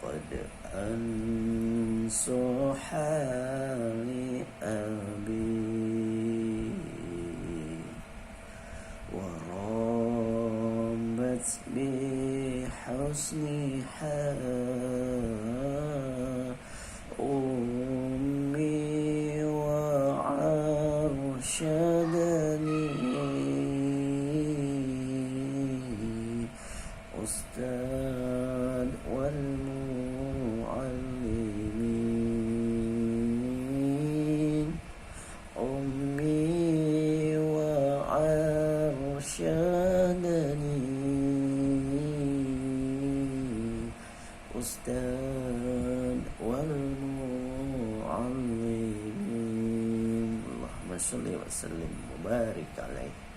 قد أنصح لأبي وربت بحسن أمي وأرشدني أستاذ والمعلمين أمي وأرشدني أستاذ والمعلمين. اللهم صل وسلم وبارك عليه.